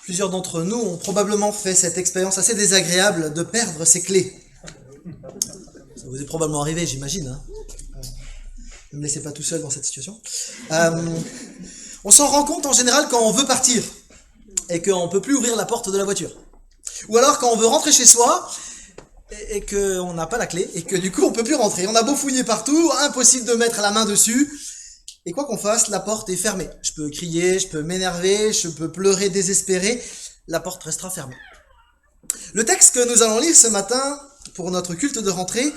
Plusieurs d'entre nous ont probablement fait cette expérience assez désagréable de perdre ses clés. Ça vous est probablement arrivé, j'imagine. Hein. Ne me laissez pas tout seul dans cette situation. On s'en rend compte en général quand on veut partir et qu'on ne peut plus ouvrir la porte de la voiture. Ou alors quand on veut rentrer chez soi et qu'on n'a pas la clé et que du coup on ne peut plus rentrer. On a beau fouiller partout, impossible de mettre la main dessus. Et quoi qu'on fasse, la porte est fermée. Je peux crier, je peux m'énerver, je peux pleurer désespéré. La porte restera fermée. Le texte que nous allons lire ce matin pour notre culte de rentrée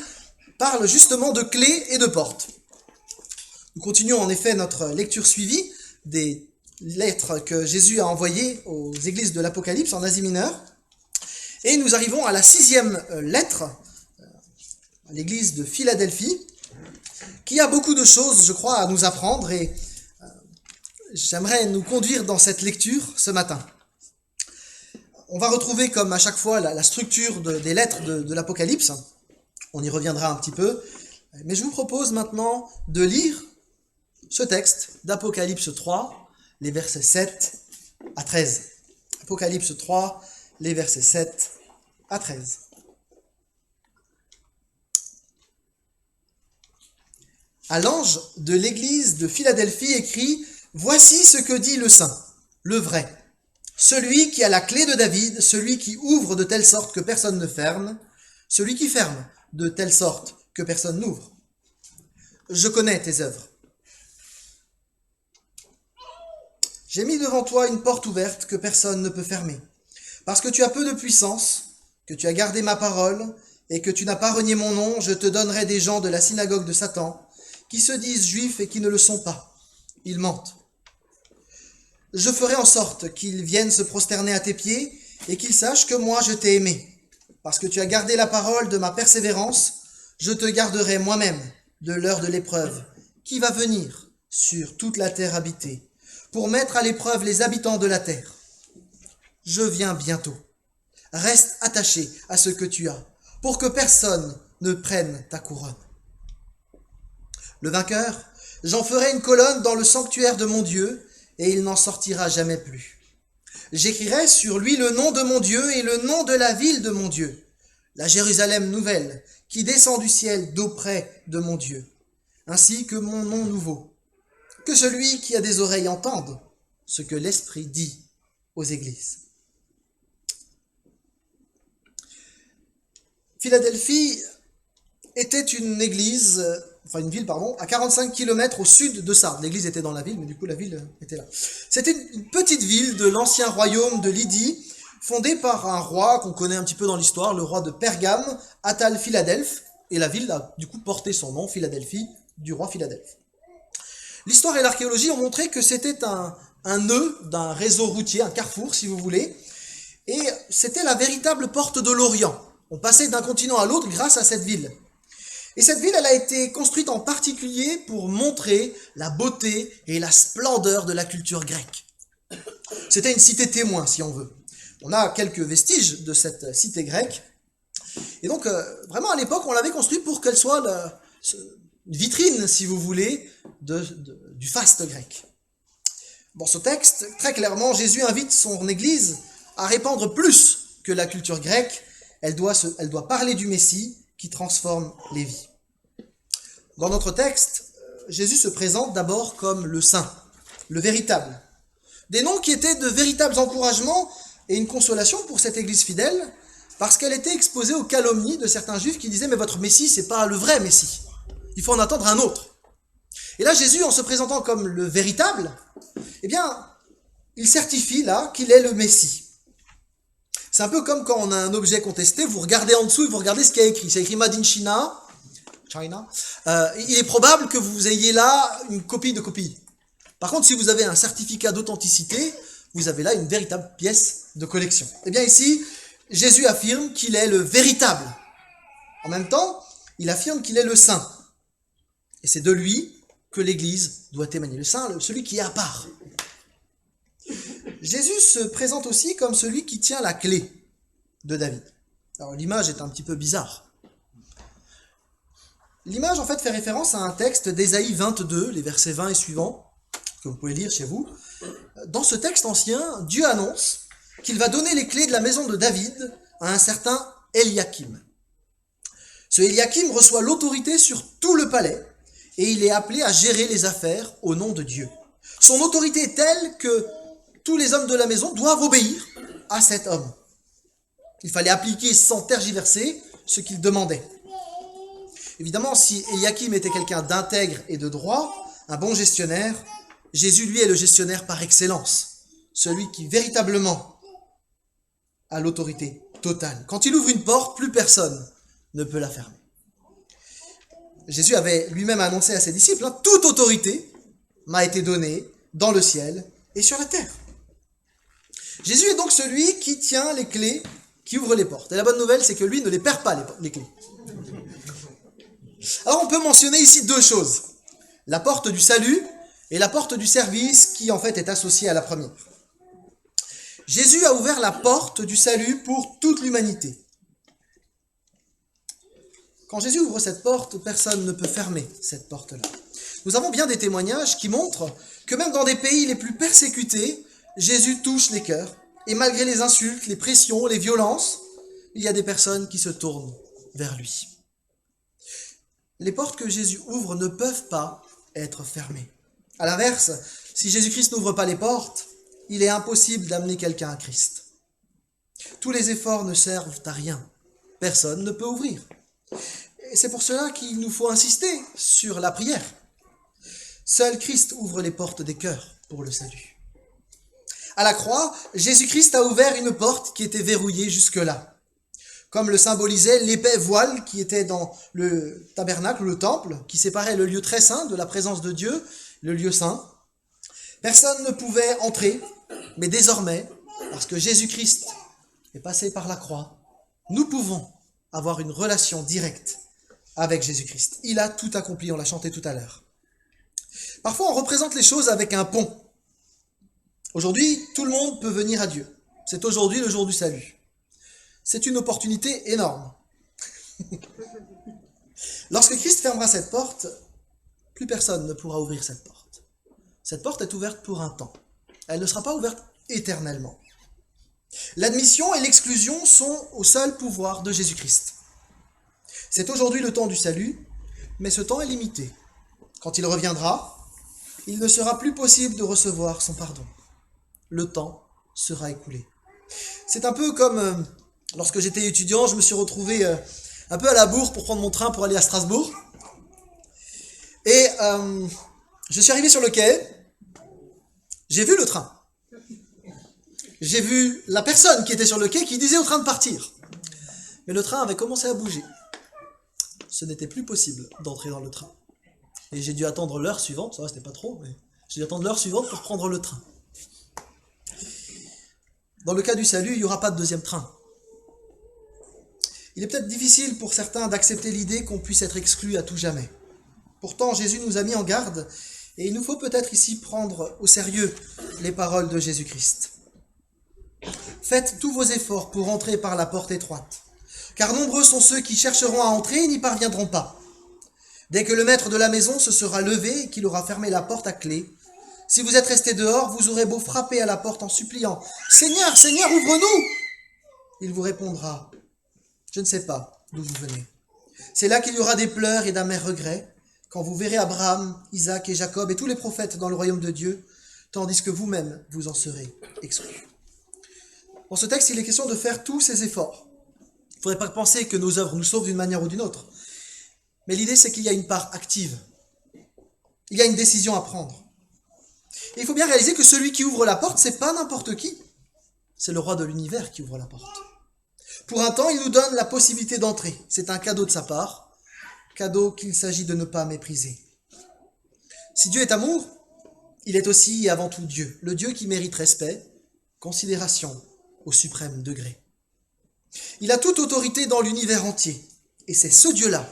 parle justement de clés et de portes. Nous continuons en effet notre lecture suivie des lettres que Jésus a envoyées aux églises de l'Apocalypse en Asie mineure. Et nous arrivons à la 6e lettre, à l'église de Philadelphie, qui a beaucoup de choses, je crois, à nous apprendre et j'aimerais nous conduire dans cette lecture ce matin. On va retrouver, comme à chaque fois, la structure des lettres de l'Apocalypse. On y reviendra un petit peu. Mais je vous propose maintenant de lire ce texte d'Apocalypse 3, les versets 7 à 13. Apocalypse 3, les versets 7 à 13. À l'ange de l'église de Philadelphie écrit « Voici ce que dit le saint, le vrai, celui qui a la clé de David, celui qui ouvre de telle sorte que personne ne ferme, celui qui ferme de telle sorte que personne n'ouvre. Je connais tes œuvres. J'ai mis devant toi une porte ouverte que personne ne peut fermer, parce que tu as peu de puissance, que tu as gardé ma parole, et que tu n'as pas renié mon nom, je te donnerai des gens de la synagogue de Satan, qui se disent juifs et qui ne le sont pas. Ils mentent. Je ferai en sorte qu'ils viennent se prosterner à tes pieds et qu'ils sachent que moi je t'ai aimé. Parce que tu as gardé la parole de ma persévérance, je te garderai moi-même de l'heure de l'épreuve, qui va venir sur toute la terre habitée, pour mettre à l'épreuve les habitants de la terre. Je viens bientôt. Reste attaché à ce que tu as, pour que personne ne prenne ta couronne. Le vainqueur, j'en ferai une colonne dans le sanctuaire de mon Dieu, et il n'en sortira jamais plus. J'écrirai sur lui le nom de mon Dieu et le nom de la ville de mon Dieu, la Jérusalem nouvelle, qui descend du ciel d'auprès de mon Dieu, ainsi que mon nom nouveau. Que celui qui a des oreilles entende ce que l'Esprit dit aux églises. Philadelphie était une ville, à 45 km au sud de Sardes. L'église était dans la ville, mais du coup la ville était là. C'était une petite ville de l'ancien royaume de Lydie, fondée par un roi qu'on connaît un petit peu dans l'histoire, le roi de Pergame, Attal Philadelphe, et la ville a du coup porté son nom, Philadelphie, du roi Philadelphe. L'histoire et l'archéologie ont montré que c'était un nœud d'un réseau routier, un carrefour si vous voulez, et c'était la véritable porte de l'Orient. On passait d'un continent à l'autre grâce à cette ville. Et cette ville, elle a été construite en particulier pour montrer la beauté et la splendeur de la culture grecque. C'était une cité témoin, si on veut. On a quelques vestiges de cette cité grecque. Et donc, vraiment, à l'époque, on l'avait construite pour qu'elle soit une vitrine, si vous voulez, du faste grec. Dans ce texte, très clairement, Jésus invite son Église à répandre plus que la culture grecque. Elle doit parler du Messie qui transforme les vies. Dans notre texte, Jésus se présente d'abord comme le saint, le véritable. Des noms qui étaient de véritables encouragements et une consolation pour cette Église fidèle, parce qu'elle était exposée aux calomnies de certains juifs qui disaient « Mais votre Messie, c'est pas le vrai Messie. Il faut en attendre un autre. » Et là, Jésus, en se présentant comme le véritable, eh bien, il certifie là qu'il est le Messie. C'est un peu comme quand on a un objet contesté, vous regardez en dessous et vous regardez ce qu'il y a écrit. C'est écrit Made in China. Il est probable que vous ayez là une copie de copie. Par contre, si vous avez un certificat d'authenticité, vous avez là une véritable pièce de collection. Eh bien ici, Jésus affirme qu'il est le véritable. En même temps, il affirme qu'il est le saint. Et c'est de lui que l'Église doit émaner. Le saint, celui qui est à part. Jésus se présente aussi comme celui qui tient la clé de David. Alors l'image est un petit peu bizarre. L'image en fait fait référence à un texte d'Ésaïe 22, les versets 20 et suivants, que vous pouvez lire chez vous. Dans ce texte ancien, Dieu annonce qu'il va donner les clés de la maison de David à un certain Eliakim. Ce Eliakim reçoit l'autorité sur tout le palais et il est appelé à gérer les affaires au nom de Dieu. Son autorité est telle que tous les hommes de la maison doivent obéir à cet homme. Il fallait appliquer sans tergiverser ce qu'il demandait. Évidemment, si Eliakim était quelqu'un d'intègre et de droit, un bon gestionnaire, Jésus, lui, est le gestionnaire par excellence, celui qui véritablement a l'autorité totale. Quand il ouvre une porte, plus personne ne peut la fermer. Jésus avait lui-même annoncé à ses disciples, « Toute autorité m'a été donnée dans le ciel et sur la terre. » Jésus est donc celui qui tient les clés, qui ouvre les portes. Et la bonne nouvelle, c'est que lui ne les perd pas, les clés. Alors on peut mentionner ici deux choses. La porte du salut et la porte du service qui en fait est associée à la première. Jésus a ouvert la porte du salut pour toute l'humanité. Quand Jésus ouvre cette porte, personne ne peut fermer cette porte-là. Nous avons bien des témoignages qui montrent que même dans des pays les plus persécutés, Jésus touche les cœurs. Et malgré les insultes, les pressions, les violences, il y a des personnes qui se tournent vers lui. Les portes que Jésus ouvre ne peuvent pas être fermées. À l'inverse, si Jésus-Christ n'ouvre pas les portes, il est impossible d'amener quelqu'un à Christ. Tous les efforts ne servent à rien. Personne ne peut ouvrir. Et c'est pour cela qu'il nous faut insister sur la prière. Seul Christ ouvre les portes des cœurs pour le salut. À la croix, Jésus-Christ a ouvert une porte qui était verrouillée jusque-là. Comme le symbolisait l'épais voile qui était dans le tabernacle, le temple, qui séparait le lieu très saint de la présence de Dieu, le lieu saint. Personne ne pouvait entrer, mais désormais, parce que Jésus-Christ est passé par la croix, nous pouvons avoir une relation directe avec Jésus-Christ. Il a tout accompli, on l'a chanté tout à l'heure. Parfois, on représente les choses avec un pont. Aujourd'hui, tout le monde peut venir à Dieu. C'est aujourd'hui le jour du salut. C'est une opportunité énorme. Lorsque Christ fermera cette porte, plus personne ne pourra ouvrir cette porte. Cette porte est ouverte pour un temps. Elle ne sera pas ouverte éternellement. L'admission et l'exclusion sont au seul pouvoir de Jésus-Christ. C'est aujourd'hui le temps du salut, mais ce temps est limité. Quand il reviendra, il ne sera plus possible de recevoir son pardon. Le temps sera écoulé. C'est un peu comme lorsque j'étais étudiant, je me suis retrouvé un peu à la bourre pour prendre mon train pour aller à Strasbourg. Et je suis arrivé sur le quai, j'ai vu le train. J'ai vu la personne qui était sur le quai qui disait au train de partir. Mais le train avait commencé à bouger. Ce n'était plus possible d'entrer dans le train. Et j'ai dû attendre l'heure suivante, ça va, c'était pas trop, mais j'ai dû attendre l'heure suivante pour prendre le train. Dans le cas du salut, il n'y aura pas de deuxième train. Il est peut-être difficile pour certains d'accepter l'idée qu'on puisse être exclu à tout jamais. Pourtant, Jésus nous a mis en garde et il nous faut peut-être ici prendre au sérieux les paroles de Jésus-Christ. Faites tous vos efforts pour entrer par la porte étroite, car nombreux sont ceux qui chercheront à entrer et n'y parviendront pas. Dès que le maître de la maison se sera levé et qu'il aura fermé la porte à clé, si vous êtes restés dehors, vous aurez beau frapper à la porte en suppliant « Seigneur, Seigneur, ouvre-nous !» Il vous répondra « Je ne sais pas d'où vous venez. » C'est là qu'il y aura des pleurs et d'amers regrets, quand vous verrez Abraham, Isaac et Jacob et tous les prophètes dans le royaume de Dieu, tandis que vous-même vous en serez exclus. Dans ce texte, il est question de faire tous ces efforts. Il ne faudrait pas penser que nos œuvres nous sauvent d'une manière ou d'une autre. Mais l'idée, c'est qu'il y a une part active. Il y a une décision à prendre. Et il faut bien réaliser que celui qui ouvre la porte, c'est pas n'importe qui. C'est le roi de l'univers qui ouvre la porte. Pour un temps, il nous donne la possibilité d'entrer. C'est un cadeau de sa part, cadeau qu'il s'agit de ne pas mépriser. Si Dieu est amour, il est aussi et avant tout Dieu, le Dieu qui mérite respect, considération au suprême degré. Il a toute autorité dans l'univers entier, et c'est ce Dieu-là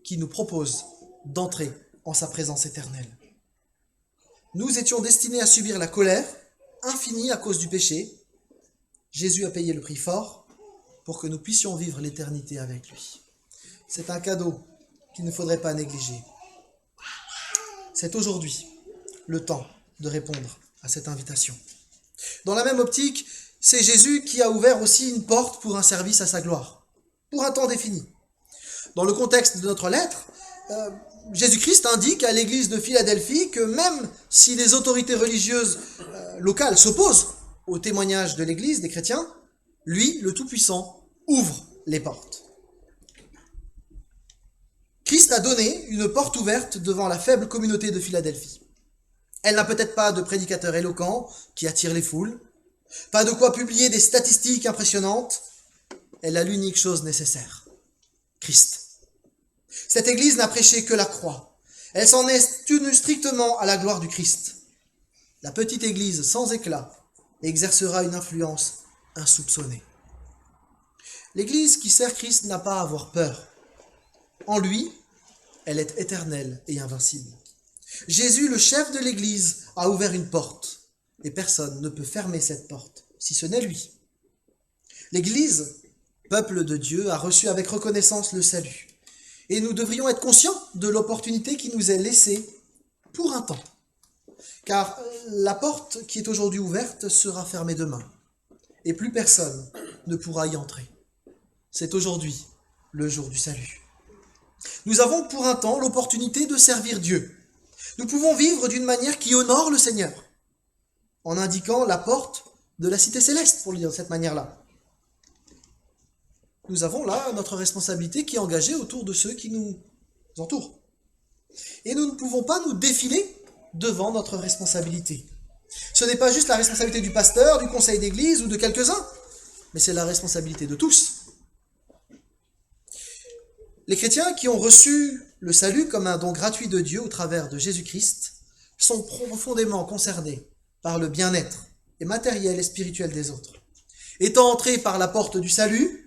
qui nous propose d'entrer en sa présence éternelle. Nous étions destinés à subir la colère infinie à cause du péché. Jésus a payé le prix fort. pour que nous puissions vivre l'éternité avec lui. C'est un cadeau qu'il ne faudrait pas négliger. C'est aujourd'hui le temps de répondre à cette invitation. Dans la même optique, c'est Jésus qui a ouvert aussi une porte pour un service à sa gloire, pour un temps défini. Dans le contexte de notre lettre, Jésus-Christ indique à l'église de Philadelphie que même si les autorités religieuses locales s'opposent au témoignage de l'église des chrétiens, lui, le Tout-Puissant, ouvre les portes. Christ a donné une porte ouverte devant la faible communauté de Philadelphie. Elle n'a peut-être pas de prédicateur éloquent qui attire les foules, pas de quoi publier des statistiques impressionnantes. Elle a l'unique chose nécessaire, Christ. Cette église n'a prêché que la croix. Elle s'en est tenue strictement à la gloire du Christ. La petite église sans éclat exercera une influence insoupçonnée. L'église qui sert Christ n'a pas à avoir peur. En lui, elle est éternelle et invincible. Jésus, le chef de l'église, a ouvert une porte et personne ne peut fermer cette porte, si ce n'est lui. L'église, peuple de Dieu, a reçu avec reconnaissance le salut. Et nous devrions être conscients de l'opportunité qui nous est laissée pour un temps. Car la porte qui est aujourd'hui ouverte sera fermée demain. Et plus personne ne pourra y entrer. C'est aujourd'hui le jour du salut. Nous avons pour un temps l'opportunité de servir Dieu. Nous pouvons vivre d'une manière qui honore le Seigneur, en indiquant la porte de la cité céleste, pour le dire de cette manière-là. Nous avons là notre responsabilité qui est engagée autour de ceux qui nous entourent. Et nous ne pouvons pas nous défiler devant notre responsabilité. Ce n'est pas juste la responsabilité du pasteur, du conseil d'église ou de quelques-uns, mais c'est la responsabilité de tous. Les chrétiens qui ont reçu le salut comme un don gratuit de Dieu au travers de Jésus-Christ sont profondément concernés par le bien-être et matériel et spirituel des autres. Étant entrés par la porte du salut,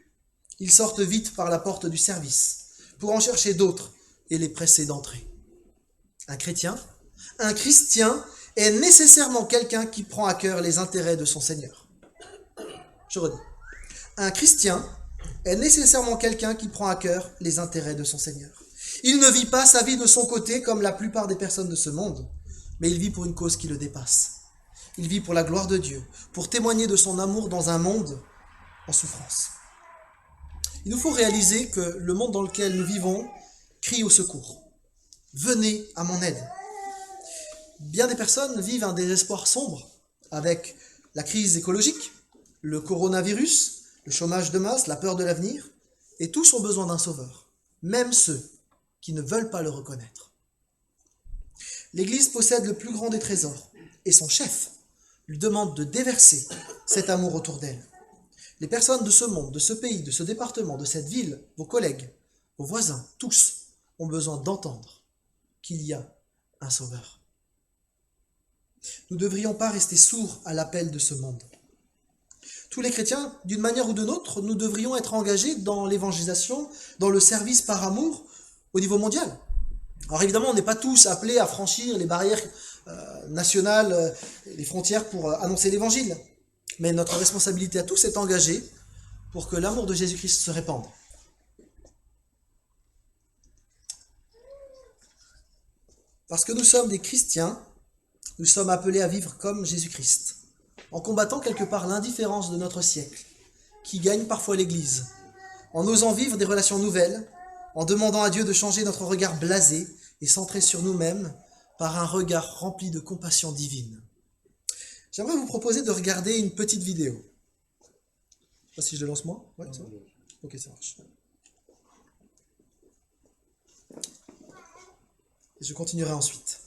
ils sortent vite par la porte du service pour en chercher d'autres et les presser d'entrer. Un chrétien, un chrétien est nécessairement quelqu'un qui prend à cœur les intérêts de son Seigneur. Je redis. Un chrétien est nécessairement quelqu'un qui prend à cœur les intérêts de son Seigneur. Il ne vit pas sa vie de son côté comme la plupart des personnes de ce monde, mais il vit pour une cause qui le dépasse. Il vit pour la gloire de Dieu, pour témoigner de son amour dans un monde en souffrance. Il nous faut réaliser que le monde dans lequel nous vivons crie au secours. Venez à mon aide. Bien des personnes vivent un désespoir sombre avec la crise écologique, le coronavirus, le chômage de masse, la peur de l'avenir, et tous ont besoin d'un sauveur, même ceux qui ne veulent pas le reconnaître. L'Église possède le plus grand des trésors, et son chef lui demande de déverser cet amour autour d'elle. Les personnes de ce monde, de ce pays, de ce département, de cette ville, vos collègues, vos voisins, tous ont besoin d'entendre qu'il y a un sauveur. Nous ne devrions pas rester sourds à l'appel de ce monde. Tous les chrétiens, d'une manière ou d'une autre, nous devrions être engagés dans l'évangélisation, dans le service par amour au niveau mondial. Alors évidemment, on n'est pas tous appelés à franchir les barrières nationales, les frontières pour annoncer l'évangile. Mais notre responsabilité à tous est engagée pour que l'amour de Jésus-Christ se répande. Parce que nous sommes des chrétiens, nous sommes appelés à vivre comme Jésus-Christ, en combattant quelque part l'indifférence de notre siècle, qui gagne parfois l'Église, en osant vivre des relations nouvelles, en demandant à Dieu de changer notre regard blasé et centré sur nous-mêmes par un regard rempli de compassion divine. J'aimerais vous proposer de regarder une petite vidéo. Je sais pas si je le lance moi. Ouais, c'est bon. Ok, ça marche. Et je continuerai ensuite.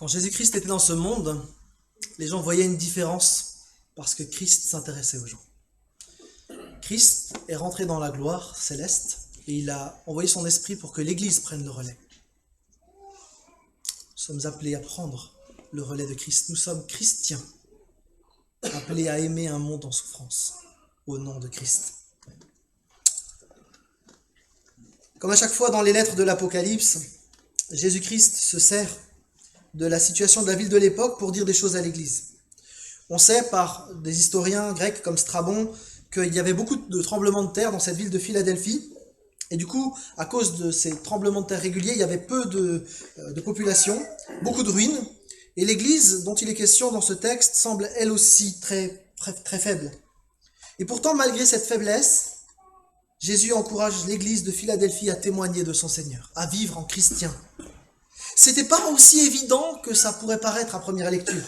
Quand Jésus-Christ était dans ce monde, les gens voyaient une différence parce que Christ s'intéressait aux gens. Christ est rentré dans la gloire céleste et il a envoyé son esprit pour que l'Église prenne le relais. Nous sommes appelés à prendre le relais de Christ. Nous sommes chrétiens, appelés à aimer un monde en souffrance au nom de Christ. Comme à chaque fois dans les lettres de l'Apocalypse, Jésus-Christ se sert de la situation de la ville de l'époque pour dire des choses à l'Église. On sait par des historiens grecs comme Strabon qu'il y avait beaucoup de tremblements de terre dans cette ville de Philadelphie. Et du coup, à cause de ces tremblements de terre réguliers, il y avait peu de population, beaucoup de ruines. Et l'Église dont il est question dans ce texte semble elle aussi très faible. Et pourtant, malgré cette faiblesse, Jésus encourage l'Église de Philadelphie à témoigner de son Seigneur, à vivre en chrétien. C'était pas aussi évident que ça pourrait paraître à première lecture.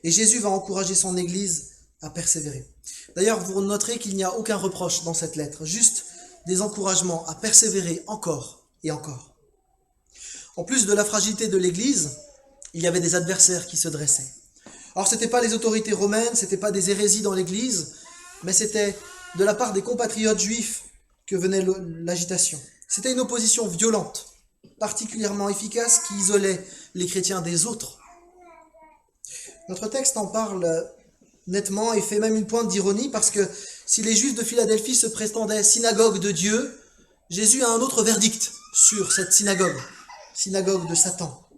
Et Jésus va encourager son Église à persévérer. D'ailleurs, vous noterez qu'il n'y a aucun reproche dans cette lettre, juste des encouragements à persévérer encore et encore. En plus de la fragilité de l'Église, il y avait des adversaires qui se dressaient. Alors, ce n'était pas les autorités romaines, ce n'était pas des hérésies dans l'Église, mais c'était de la part des compatriotes juifs que venait l'agitation. C'était une opposition violente, particulièrement efficace, qui isolait les chrétiens des autres. Notre texte en parle nettement et fait même une pointe d'ironie parce que si les Juifs de Philadelphie se prétendaient synagogue de Dieu, Jésus a un autre verdict sur cette synagogue de Satan.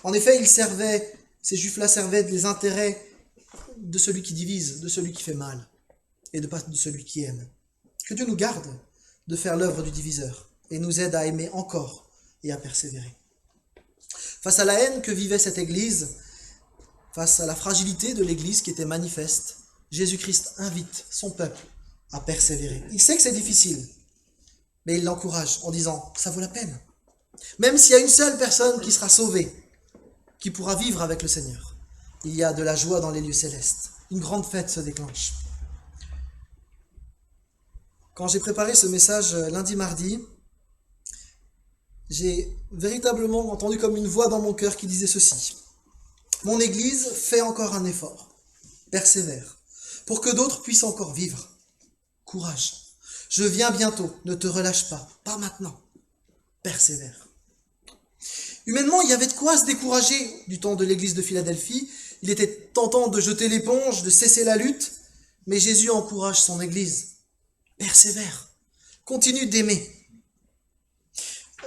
En effet, ces Juifs-là servaient les intérêts de celui qui divise, de celui qui fait mal, et pas de celui qui aime. Que Dieu nous garde de faire l'œuvre du diviseur et nous aide à aimer encore et à persévérer. Face à la haine que vivait cette Église, face à la fragilité de l'Église qui était manifeste, Jésus-Christ invite son peuple à persévérer. Il sait que c'est difficile, mais il l'encourage en disant « ça vaut la peine ». Même s'il y a une seule personne qui sera sauvée, qui pourra vivre avec le Seigneur, il y a de la joie dans les lieux célestes. Une grande fête se déclenche. Quand j'ai préparé ce message lundi-mardi, j'ai véritablement entendu comme une voix dans mon cœur qui disait ceci. Mon Église fait encore un effort, persévère, pour que d'autres puissent encore vivre. Courage, je viens bientôt, ne te relâche pas maintenant, persévère. Humainement, il y avait de quoi se décourager du temps de l'Église de Philadelphie. Il était tentant de jeter l'éponge, de cesser la lutte, mais Jésus encourage son Église. Persévère, continue d'aimer.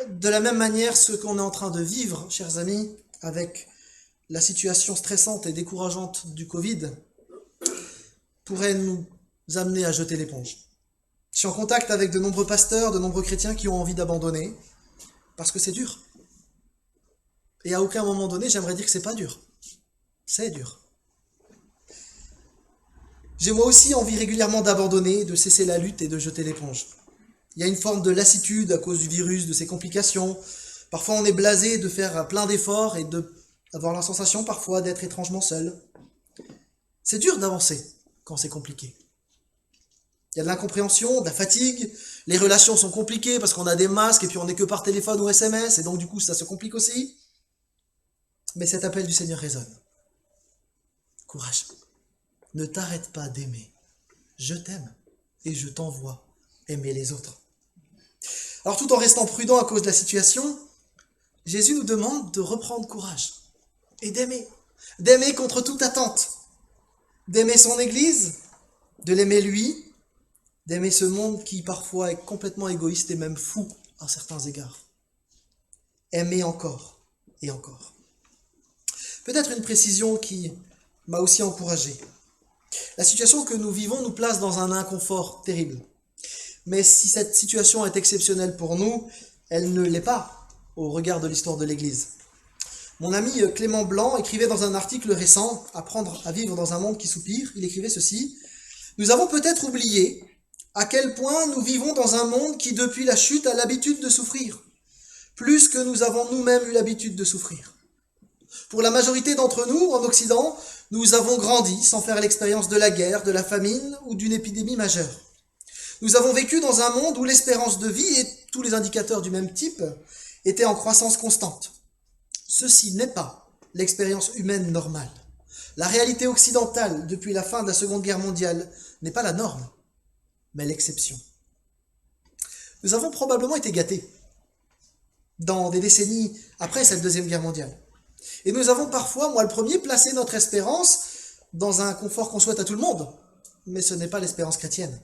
De la même manière, ce qu'on est en train de vivre, chers amis, avec la situation stressante et décourageante du Covid, pourrait nous amener à jeter l'éponge. Je suis en contact avec de nombreux pasteurs, de nombreux chrétiens qui ont envie d'abandonner, parce que c'est dur. Et à aucun moment donné, j'aimerais dire que c'est pas dur. C'est dur. J'ai moi aussi envie régulièrement d'abandonner, de cesser la lutte et de jeter l'éponge. Il y a une forme de lassitude à cause du virus, de ses complications. Parfois on est blasé de faire plein d'efforts et d'avoir la sensation parfois d'être étrangement seul. C'est dur d'avancer quand c'est compliqué. Il y a de l'incompréhension, de la fatigue, les relations sont compliquées parce qu'on a des masques et puis on n'est que par téléphone ou SMS et donc du coup ça se complique aussi. Mais cet appel du Seigneur résonne. Courage, ne t'arrête pas d'aimer. Je t'aime et je t'envoie aimer les autres. Alors tout en restant prudent à cause de la situation, Jésus nous demande de reprendre courage et d'aimer contre toute attente, d'aimer son Église, de l'aimer lui, d'aimer ce monde qui parfois est complètement égoïste et même fou à certains égards. Aimer encore et encore. Peut-être une précision qui m'a aussi encouragé. La situation que nous vivons nous place dans un inconfort terrible. Mais si cette situation est exceptionnelle pour nous, elle ne l'est pas au regard de l'histoire de l'Église. Mon ami Clément Blanc écrivait dans un article récent « Apprendre à vivre dans un monde qui soupire », il écrivait ceci « Nous avons peut-être oublié à quel point nous vivons dans un monde qui, depuis la chute, a l'habitude de souffrir, plus que nous avons nous-mêmes eu l'habitude de souffrir. Pour la majorité d'entre nous, en Occident, nous avons grandi sans faire l'expérience de la guerre, de la famine ou d'une épidémie majeure. Nous avons vécu dans un monde où l'espérance de vie et tous les indicateurs du même type étaient en croissance constante. Ceci n'est pas l'expérience humaine normale. La réalité occidentale depuis la fin de la Seconde Guerre mondiale n'est pas la norme, mais l'exception. Nous avons probablement été gâtés dans des décennies après cette Deuxième Guerre mondiale. Et nous avons parfois, moi le premier, placé notre espérance dans un confort qu'on souhaite à tout le monde. Mais ce n'est pas l'espérance chrétienne.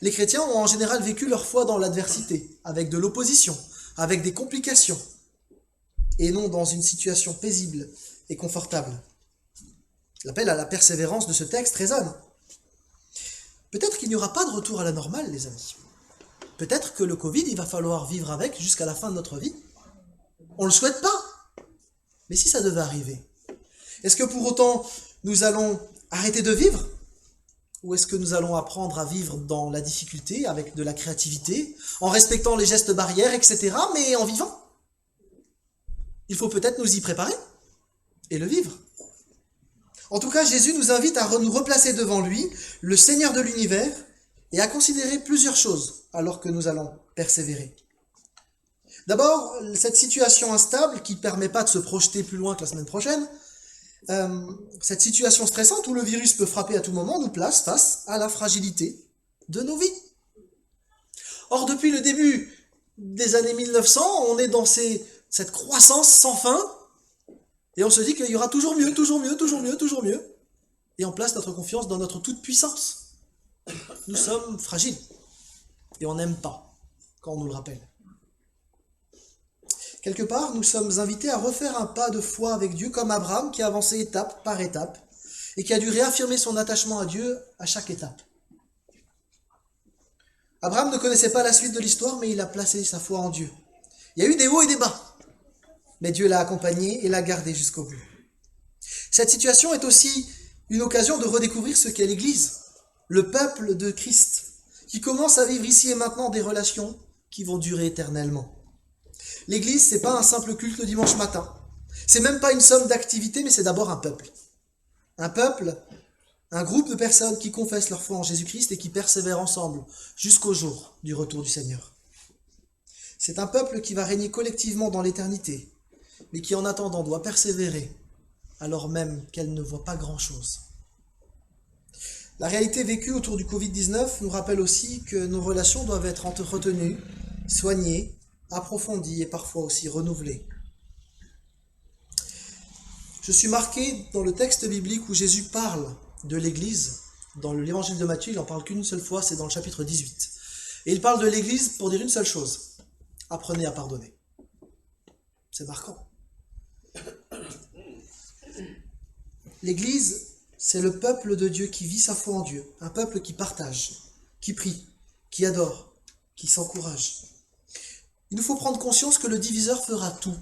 Les chrétiens ont en général vécu leur foi dans l'adversité, avec de l'opposition, avec des complications, et non dans une situation paisible et confortable. L'appel à la persévérance de ce texte résonne. Peut-être qu'il n'y aura pas de retour à la normale, les amis. Peut-être que le Covid, il va falloir vivre avec jusqu'à la fin de notre vie. On ne le souhaite pas. Mais si ça devait arriver, est-ce que pour autant nous allons arrêter de vivre? Ou est-ce que nous allons apprendre à vivre dans la difficulté, avec de la créativité, en respectant les gestes barrières, etc., mais en vivant? Il faut peut-être nous y préparer et le vivre. En tout cas, Jésus nous invite à nous replacer devant lui, le Seigneur de l'univers, et à considérer plusieurs choses alors que nous allons persévérer. D'abord, cette situation instable qui ne permet pas de se projeter plus loin que la semaine prochaine, cette situation stressante où le virus peut frapper à tout moment nous place face à la fragilité de nos vies. Or, depuis le début des années 1900, on est dans cette croissance sans fin, et on se dit qu'il y aura toujours mieux, toujours mieux, toujours mieux, toujours mieux, et on place notre confiance dans notre toute-puissance. Nous sommes fragiles, et on n'aime pas quand on nous le rappelle. Quelque part, nous sommes invités à refaire un pas de foi avec Dieu, comme Abraham qui a avancé étape par étape, et qui a dû réaffirmer son attachement à Dieu à chaque étape. Abraham ne connaissait pas la suite de l'histoire, mais il a placé sa foi en Dieu. Il y a eu des hauts et des bas, mais Dieu l'a accompagné et l'a gardé jusqu'au bout. Cette situation est aussi une occasion de redécouvrir ce qu'est l'Église, le peuple de Christ, qui commence à vivre ici et maintenant des relations qui vont durer éternellement. L'Église, c'est pas un simple culte le dimanche matin. C'est même pas une somme d'activités, mais c'est d'abord un peuple. Un peuple, un groupe de personnes qui confessent leur foi en Jésus-Christ et qui persévèrent ensemble jusqu'au jour du retour du Seigneur. C'est un peuple qui va régner collectivement dans l'éternité, mais qui en attendant doit persévérer, alors même qu'elle ne voit pas grand-chose. La réalité vécue autour du Covid-19 nous rappelle aussi que nos relations doivent être entretenues, soignées, approfondies et parfois aussi renouvelées. Je suis marqué dans le texte biblique où Jésus parle de l'Église. Dans l'évangile de Matthieu, il n'en parle qu'une seule fois, c'est dans le chapitre 18. Et il parle de l'Église pour dire une seule chose: apprenez à pardonner. C'est marquant. L'Église, c'est le peuple de Dieu qui vit sa foi en Dieu, un peuple qui partage, qui prie, qui adore, qui s'encourage. Il nous faut prendre conscience que le diviseur fera tout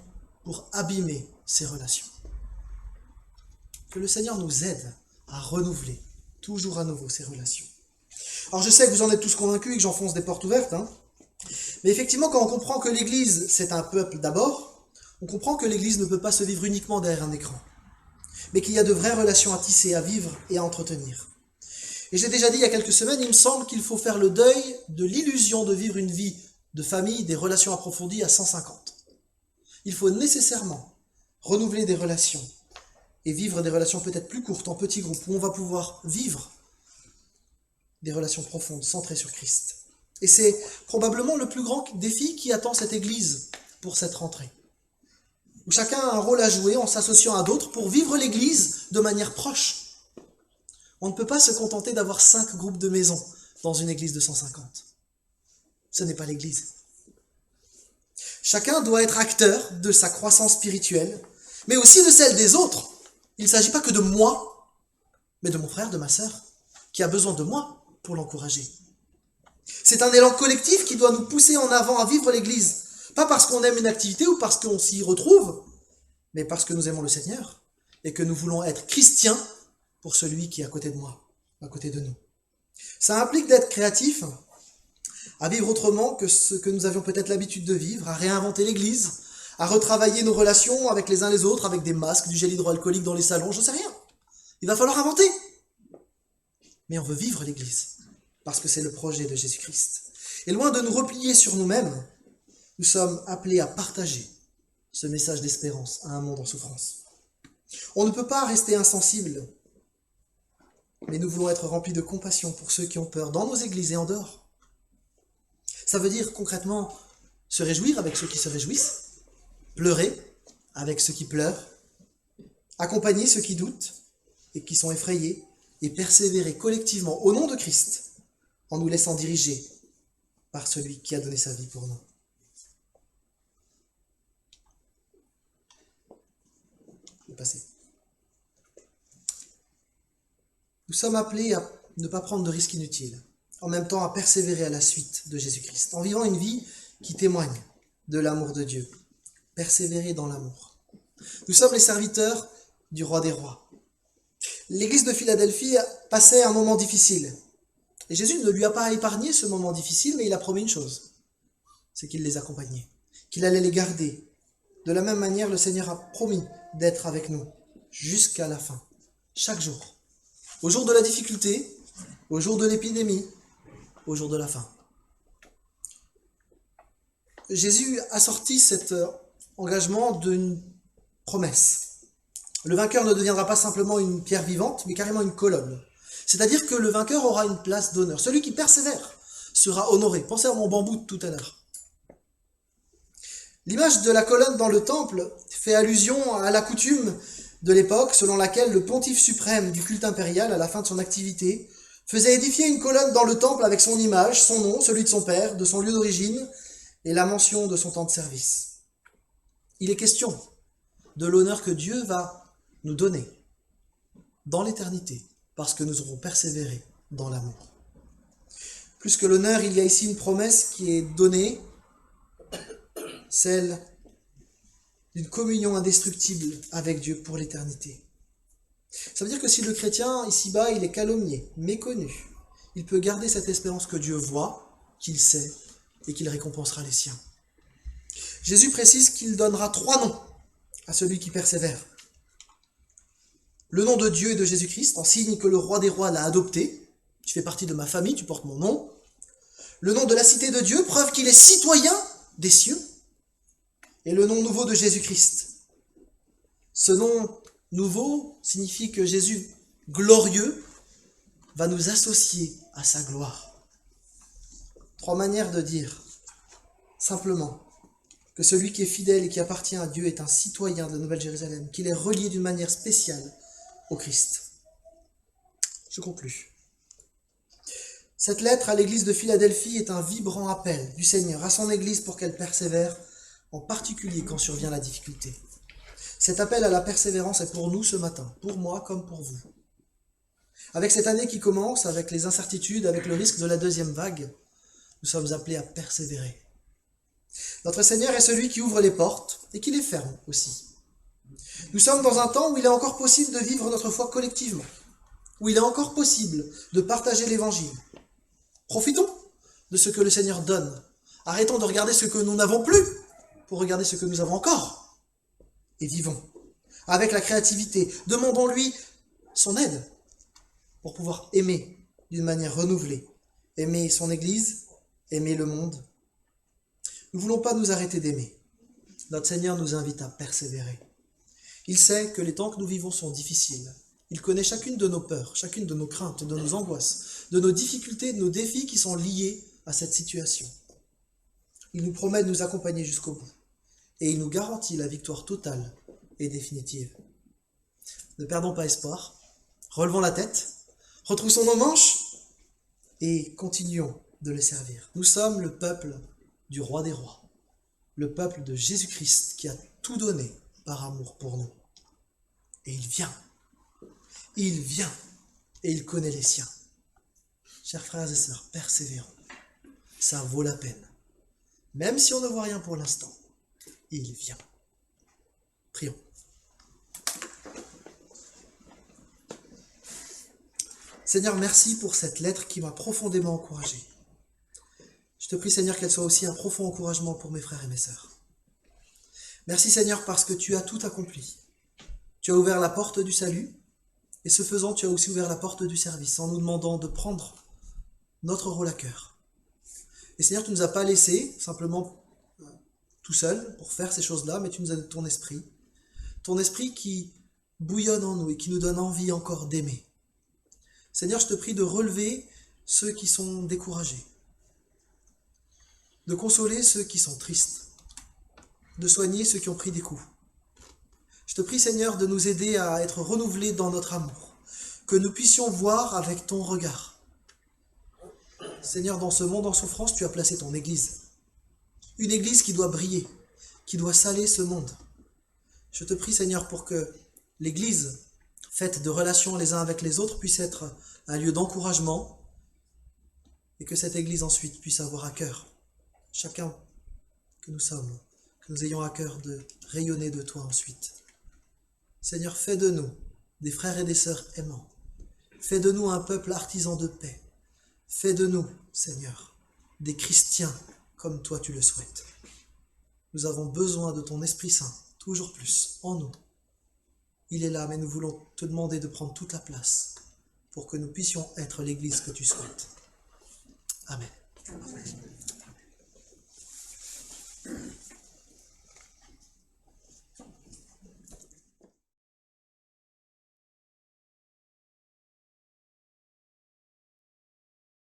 pour abîmer ces relations. Que le Seigneur nous aide à renouveler, toujours à nouveau, ces relations. Alors je sais que vous en êtes tous convaincus et que j'enfonce des portes ouvertes, mais effectivement, quand on comprend que l'Église, c'est un peuple d'abord, on comprend que l'Église ne peut pas se vivre uniquement derrière un écran, mais qu'il y a de vraies relations à tisser, à vivre et à entretenir. Et j'ai déjà dit il y a quelques semaines, il me semble qu'il faut faire le deuil de l'illusion de vivre une vie de famille, des relations approfondies à 150. Il faut nécessairement renouveler des relations et vivre des relations peut-être plus courtes, en petits groupes, où on va pouvoir vivre des relations profondes, centrées sur Christ. Et c'est probablement le plus grand défi qui attend cette Église pour cette rentrée, où chacun a un rôle à jouer en s'associant à d'autres pour vivre l'Église de manière proche. On ne peut pas se contenter d'avoir 5 groupes de maisons dans une Église de 150. Ce n'est pas l'Église. Chacun doit être acteur de sa croissance spirituelle, mais aussi de celle des autres. Il ne s'agit pas que de moi, mais de mon frère, de ma sœur, qui a besoin de moi pour l'encourager. C'est un élan collectif qui doit nous pousser en avant à vivre l'Église. Pas parce qu'on aime une activité ou parce qu'on s'y retrouve, mais parce que nous aimons le Seigneur et que nous voulons être chrétiens pour celui qui est à côté de moi, à côté de nous. Ça implique d'être créatif, à vivre autrement que ce que nous avions peut-être l'habitude de vivre, à réinventer l'Église, à retravailler nos relations avec les uns les autres, avec des masques, du gel hydroalcoolique dans les salons, je ne sais rien. Il va falloir inventer. Mais on veut vivre l'Église, parce que c'est le projet de Jésus-Christ. Et loin de nous replier sur nous-mêmes, nous sommes appelés à partager ce message d'espérance à un monde en souffrance. On ne peut pas rester insensible, mais nous voulons être remplis de compassion pour ceux qui ont peur, dans nos églises et en dehors. Ça veut dire concrètement se réjouir avec ceux qui se réjouissent, pleurer avec ceux qui pleurent, accompagner ceux qui doutent et qui sont effrayés, et persévérer collectivement au nom de Christ, en nous laissant diriger par celui qui a donné sa vie pour nous. Je vais passer. Nous sommes appelés à ne pas prendre de risques inutiles, en même temps à persévérer à la suite de Jésus-Christ, en vivant une vie qui témoigne de l'amour de Dieu. Persévérer dans l'amour. Nous sommes les serviteurs du roi des rois. L'église de Philadelphie passait un moment difficile. Et Jésus ne lui a pas épargné ce moment difficile, mais il a promis une chose, c'est qu'il les accompagnait, qu'il allait les garder. De la même manière, le Seigneur a promis d'être avec nous jusqu'à la fin, chaque jour. Au jour de la difficulté, au jour de l'épidémie, au jour de la fin. Jésus a sorti cet engagement d'une promesse. Le vainqueur ne deviendra pas simplement une pierre vivante, mais carrément une colonne. C'est-à-dire que le vainqueur aura une place d'honneur. Celui qui persévère sera honoré. Pensez à mon bambou de tout à l'heure. L'image de la colonne dans le temple fait allusion à la coutume de l'époque selon laquelle le pontife suprême du culte impérial, à la fin de son activité, faisait édifier une colonne dans le temple avec son image, son nom, celui de son père, de son lieu d'origine et la mention de son temps de service. Il est question de l'honneur que Dieu va nous donner dans l'éternité parce que nous aurons persévéré dans l'amour. Plus que l'honneur, il y a ici une promesse qui est donnée, celle d'une communion indestructible avec Dieu pour l'éternité. Ça veut dire que si le chrétien, ici-bas, il est calomnié, méconnu, il peut garder cette espérance que Dieu voit, qu'il sait et qu'il récompensera les siens. Jésus précise qu'il donnera 3 noms à celui qui persévère. Le nom de Dieu et de Jésus-Christ, en signe que le roi des rois l'a adopté. Tu fais partie de ma famille, tu portes mon nom. Le nom de la cité de Dieu, preuve qu'il est citoyen des cieux. Et le nom nouveau de Jésus-Christ. Ce nom nouveau signifie que Jésus, glorieux, va nous associer à sa gloire. 3 manières de dire, simplement, que celui qui est fidèle et qui appartient à Dieu est un citoyen de la Nouvelle-Jérusalem, qu'il est relié d'une manière spéciale au Christ. Je conclus. Cette lettre à l'église de Philadelphie est un vibrant appel du Seigneur à son église pour qu'elle persévère, en particulier quand survient la difficulté. Cet appel à la persévérance est pour nous ce matin, pour moi comme pour vous. Avec cette année qui commence, avec les incertitudes, avec le risque de la 2e vague, nous sommes appelés à persévérer. Notre Seigneur est celui qui ouvre les portes et qui les ferme aussi. Nous sommes dans un temps où il est encore possible de vivre notre foi collectivement, où il est encore possible de partager l'Évangile. Profitons de ce que le Seigneur donne. Arrêtons de regarder ce que nous n'avons plus pour regarder ce que nous avons encore. Et vivons avec la créativité. Demandons-lui son aide pour pouvoir aimer d'une manière renouvelée. Aimer son Église, aimer le monde. Nous ne voulons pas nous arrêter d'aimer. Notre Seigneur nous invite à persévérer. Il sait que les temps que nous vivons sont difficiles. Il connaît chacune de nos peurs, chacune de nos craintes, de nos angoisses, de nos difficultés, de nos défis qui sont liés à cette situation. Il nous promet de nous accompagner jusqu'au bout. Et il nous garantit la victoire totale et définitive. Ne perdons pas espoir. Relevons la tête. Retroussons nos manches. Et continuons de le servir. Nous sommes le peuple du roi des rois. Le peuple de Jésus-Christ qui a tout donné par amour pour nous. Et il vient. Il vient. Et il connaît les siens. Chers frères et sœurs, persévérons. Ça vaut la peine. Même si on ne voit rien pour l'instant, il vient. Prions. Seigneur, merci pour cette lettre qui m'a profondément encouragé. Je te prie, Seigneur, qu'elle soit aussi un profond encouragement pour mes frères et mes sœurs. Merci, Seigneur, parce que tu as tout accompli. Tu as ouvert la porte du salut, et ce faisant, tu as aussi ouvert la porte du service, en nous demandant de prendre notre rôle à cœur. Et Seigneur, tu ne nous as pas laissés simplement tout seul pour faire ces choses-là, mais tu nous as donné ton esprit qui bouillonne en nous et qui nous donne envie encore d'aimer. Seigneur, je te prie de relever ceux qui sont découragés, de consoler ceux qui sont tristes, de soigner ceux qui ont pris des coups. Je te prie, Seigneur, de nous aider à être renouvelés dans notre amour, que nous puissions voir avec ton regard. Seigneur, dans ce monde en souffrance, tu as placé ton Église. Une Église qui doit briller, qui doit saler ce monde. Je te prie, Seigneur, pour que l'Église, faite de relations les uns avec les autres, puisse être un lieu d'encouragement et que cette Église ensuite puisse avoir à cœur, chacun que nous sommes, que nous ayons à cœur de rayonner de toi ensuite. Seigneur, fais de nous des frères et des sœurs aimants. Fais de nous un peuple artisan de paix. Fais de nous, Seigneur, des chrétiens comme toi tu le souhaites. Nous avons besoin de ton Esprit Saint, toujours plus, en nous. Il est là, mais nous voulons te demander de prendre toute la place pour que nous puissions être l'Église que tu souhaites. Amen.